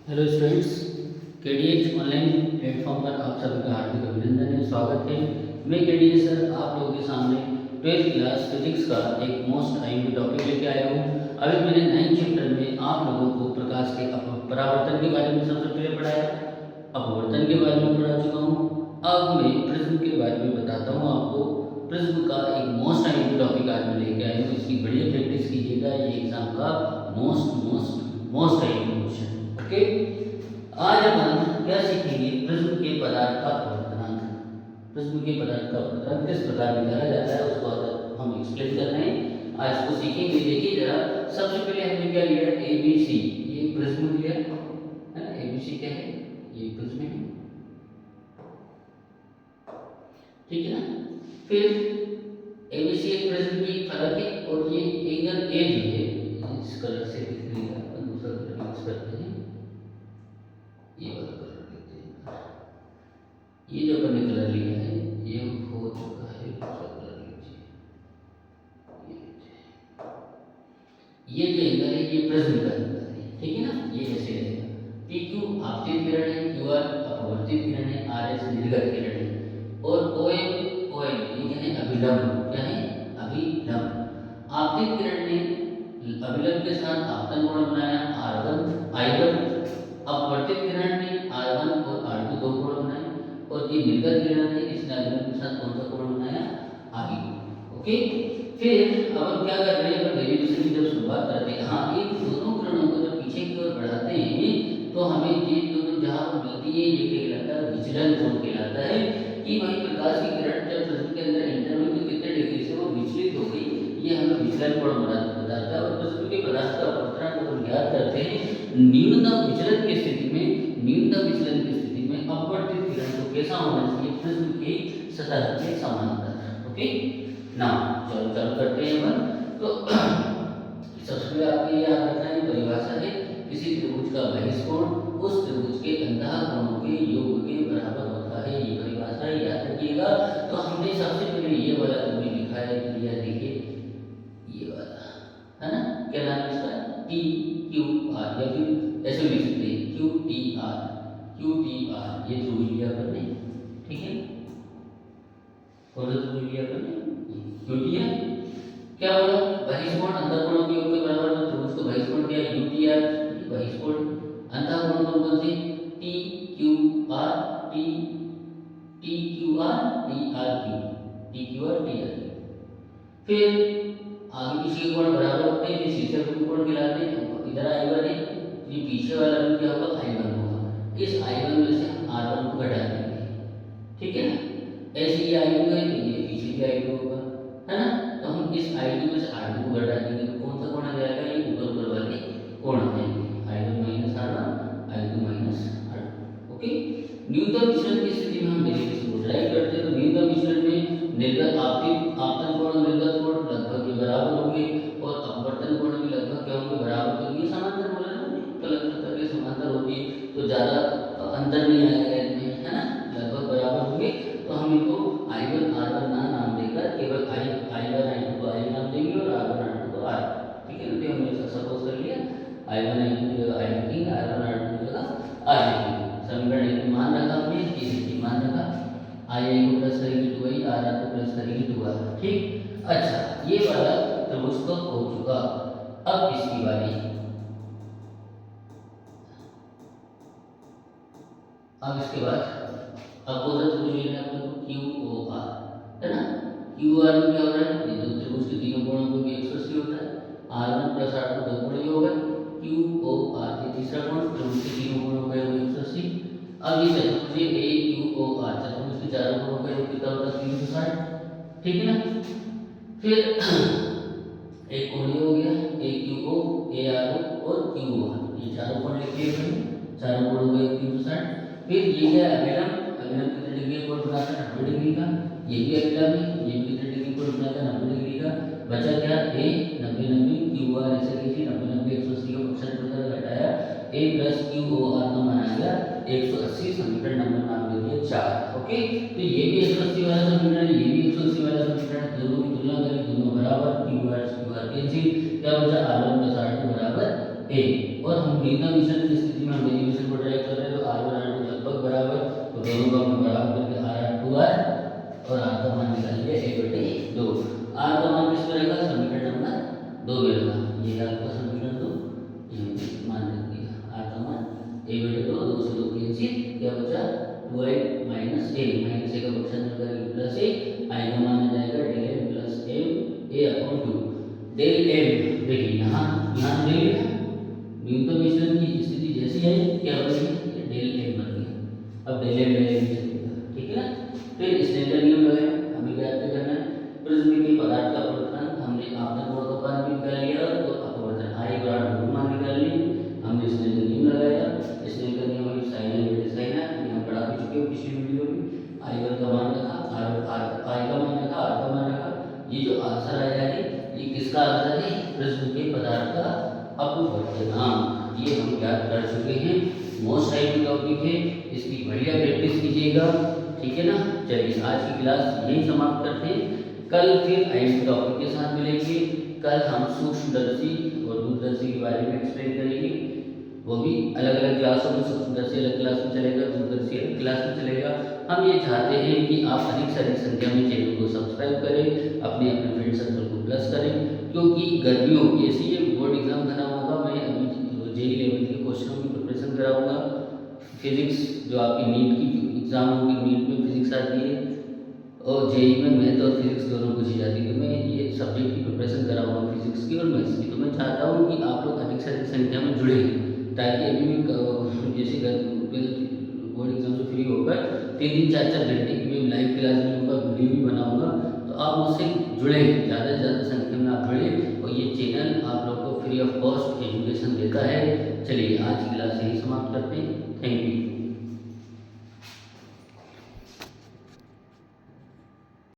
Hello students, KDH online platform पर आप सभी का हार्दिक अभिनंदन है, स्वागत है। मैं केडीएच सर आप लोगों के सामने 12th क्लास फिजिक्स का एक मोस्ट आईएमपी टॉपिक लेके आया हूँ। अभी मैंने 9th चैप्टर में आप लोगों को प्रकाश के परावर्तन के बारे में सबसे पहले पढ़ाया, अपवर्तन के बारे में पढ़ा चुका हूँ। अब मैं प्रिज्म के बारे में बताता हूँ आपको। प्रिज्म का एक मोस्ट आईएमपी टॉपिक आज मैं लेके आया हूँ, इसकी बढ़िया प्रैक्टिस कीजिएगा, ये एग्जाम का मोस्ट आईएमपी क्वेश्चन। ओके, आज अपन क्या सीखेंगे? प्रिज्म के पदार्थ का अपवर्तनांक। प्रिज्म के पदार्थ का अपवर्तनांक किस प्रकार निकाला जाता है उसको आज हम एक्सप्लेन कर रहे हैं। आज इसको सीखेंगे। देखिए जरा, सबसे पहले हमने क्या लिया? ए बी सी, ये प्रिज्म लिया है ना। ए बी सी क्या है? ये प्रिज्म है, ठीक है ना। फिर ए बी सी एक प्रिज्म की फलक है और ये एंगल ए जो है इस कलर से दिख रही है, अपन दूसरा कलर यूज करते हैं, ये वाला कलर लेते हैं। ये जो अपन ने कलर लिया है ये हो चुका है, दूसरा कलर लीजिए। ये जो एंगल है ये प्रिज्म का एंगल है, ठीक है ना। ये ऐसे रहेगा। पी क्यू आपतित किरण है, क्यू आर अपवर्तित किरण है, आर एस निर्गत किरण है और ओ एम ये क्या है? अभिलंब। क्या है? अभिलंब। आपतित किरण ने अभिलंब के साथ आपतन कोण बनाया R1 I1। अपवर्तित किरण ने R1 और R2 दो कोण बनाए और ये निर्गत किरण ने इसने अभिलंब के साथ कौन सा कोण बनाया? I2। ओके, फिर अब हम क्या कर रहे हैं? डेरिवेशन की जब शुरुआत करते हैं, हाँ, इन दोनों किरणों को जब पीछे की ओर बढ़ाते हैं तो हमें ये दोनों जहाँ पर मिलती है ये कहलाता है विचलन कोण कहलाता है। कि वही प्रकाश की किरण जब प्रिज्म के अंदर एंटर हुई तो कितने डिग्री से वो विचलित हो गई, ये हमें विचलन कोण बताता है। और प्रिज्म के पदार्थ का अपवर्तनांक को हम ज्ञात करते हैं न्यूनतम विचलन की स्थिति में अपवर्तित किरण को कैसा होना चाहिए? प्रिज्म की सतह के समानांतर। ओके, ना चलो चालू करते हैं अपन। तो सबसे पहले आपको ये याद रखना है, परिभाषा है किसी त्रिभुज का बहिष्कोण उस त्रिभुज के अंतः कोणों के योग के बराबर होता है। ये परिभाषा याद रखिएगा। तो हमने सबसे पहले ये वाला तुम्हें लिखा है, क्लियर देखिए, ये वाला है ना। क्या नाम है इसका? टी क्यू आर, या फिर ऐसे लिख सकते हैं क्यू टी आर। ये त्रिभुज लिया अपन ने, ठीक है। कौन सा त्रिभुज लिया अपन ने? Q T R. क्या बोला? बहिष्कोण अंतः कोणों के योग के बराबर, तो त्रिभुज को बहिष्कोण दिया यू टी आर, बहिष्कोण। अंतः कोण कौन से? T Q R, T Q R, T R Q, T Q R, T R Q. फिर आगे पीछे के कोण बराबर होते हैं, ये शीर्षक कोण कहलाते हैं। इधर I1 है, ये पीछे वाला भी क्या होगा? I1 होगा। इस I1 में से हम R1 को घटा देंगे, ठीक है ना। ऐसे ये I2 है तो ये पीछे भी I2 होगा, है ना। तो हम इस I2 में से R2 को घटा देंगे तो कौन सा कोण आ जाएगा? ये ऊपर वाले कोण आ जाएंगे, I1 minus R1, I2 minus R2। Okay, न्यूनतम विचलन की स्थिति में हम डेरिवेशन को ड्राइव करते हैं। तो न्यूनतम विचलन में निर्गत आपतन कोण और निर्गत कोण लगभग के बराबर होंगे और अपवर्तन कोण भी लगभग क्या होंगे? बराबर। क्योंकि समांतर बोला ना, फलक सतह के समांतर होती है तो ज्यादा अंतर नहीं आएगा इनमें, है ना, लगभग बराबर होंगे। तो हम इनको I1 R1 ना नाम देकर केवल I1 I2 को I नाम देंगे और R1 R2 को R, ठीक है ना। तो हमने ऐसा सपोज कर लिया, I1 I2 की जगह I लिखेंगे, R1 R2 की जगह R लिखेंगे। समीकरण एक मान रखा हमने, ये मान रखा, I को प्लस करेंगे 2I, R को प्लस करेंगे 2R, ठीक। अच्छा, ये वाला त्रिभुज तो हो चुका। अब किसकी बारी? अब इसके बाद अपोजिट त्रिभुज लेना है अपने को, QOR, है ना। QOR में क्या हो रहा है? ये दो त्रिभुज के तीनों कोणों को 180 होता है। R1 प्लस R2 दो कोण ये हो गए, QOR ये तीसरा कोण, त्रिभुज के तीनों कोणों का योग 180। अब ये चतुर्भुज AQOR, चतुर्भुज के चारों कोणों का योग कितना होता है? 360, ठीक है ना। फिर एक कोण ये हो गया AQO, ARO और QOR, ये चारों कोण लिखे हैं, चारों कोणों का योग 360। फिर ये क्या है? अभिलंब कितने डिग्री कोण बनाता है? 90 डिग्री का। ये भी अभिलंब है, ये भी कितने डिग्री कोण बनाता है? 90 डिग्री का। बचा क्या? A 90 90, QR ऐसे लीजिए, 90 90 180 का पक्षांतर करके घटाया, A प्लस QOR का मान आ गया 180। समीकरण नंबर नाम दे दिया 4। ओके, तो ये भी 180 वाला समीकरण है, ये भी 180 वाला समीकरण, दोनों की तुलना करें, दोनों बराबर, QR कैंसिल, क्या बचा? R1 प्लस R2 बराबर ए, और हम न्यूनतम विचलन की स्थिति में हम डेरिवेशन को ड्राइव कर रहे हैं, तो R1 R2 लगभग बराबर, तो दोनों को हमने बराबर करके R2R और R का मान निकाल लिया A/2। R का मान किस में रखा, समीकरण नंबर 2 में रखा, ये आपका समीकरण 2 मान रख दिया। R का मान A/2, 2 से 2 कैंसिल, क्या बचा 2i माइनस a का फंक्शन करेंगे प्लस a, i का मान आ जाएगा del m plus m a/2। Del m देखिए यहाँ डेल है, न्यूनतम विचलन की स्थिति जैसी है क्या बनेगी, डेल m बन गया। अब डेल m चलेगा, ठीक है ना। फिर स्नेल नियम लगाए, हमें क्या करना है, प्रिज्म के पदार्थ का अपवर्तन, हमने आपतन कोण का मान भी निकाल लिया और अपवर्तन i और r दोनों मान निकाल लिए। हमने स्नेल नियम लगाया, स्नेल का नियम है sin i बटे sin r, यहाँ पढ़ा भी चुके हो पिछली वीडियो में। i1 का मान रखा, i का मान रखा, r का मान रखा। ये जो आंसर आया है ये किसका आंसर है, प्रिज्म के पदार्थ का अपवर्तनांक। ये हम याद कर चुके हैं, मोस्ट टाइम टॉपिक है, इसकी बढ़िया प्रैक्टिस कीजिएगा, ठीक है ना। चलिए आज की क्लास यही समाप्त करते हैं, कल फिर आइडेंटिटी टॉपिक के साथ मिलेंगे। कल हम सूक्ष्मदर्शी और दूरदर्शी के बारे में एक्सप्लेन करेंगे, वो भी अलग अलग क्लासों में, सूक्ष्मदर्शी अलग क्लास में चलेगा, दूरदर्शी अलग क्लास में चलेगा। हम ये चाहते हैं कि आप अधिक से अधिक संख्या में चैनल को सब्सक्राइब करें, अपने फ्रेंड सर्कल को प्लस करें, क्योंकि गर्मियों जैसे ये बोर्ड एग्जाम खत्म होगा, मैं अभी JEE लेवल के क्वेश्चनों की प्रिपरेशन कराऊंगा। फिजिक्स जो आपकी नीट की एग्जाम होगी, नीट में फिजिक्स आती है और JEE में मैथ और फिजिक्स दोनों पूछी जाती है, तो मैं ये सब्जेक्ट की प्रिपरेशन कराऊंगा, फिजिक्स की और मैथ्स की। तो मैं चाहता हूँ कि आप लोग अधिक से अधिक संख्या में जुड़े, ताकि अभी मैं जैसे बोर्ड एग्जाम से फ्री होकर 3-3 4-4 घंटे की मैं लाइव क्लास में उनका वीडियो भी बनाऊंगा, तो आप मुझसे जुड़े, ज़्यादा से ज़्यादा संख्या में आप जुड़े, और ये चैनल आप लोग को फ्री ऑफ कॉस्ट एजुकेशन देता है। चलिए आज की क्लास यही समाप्त करते हैं, थैंक यू।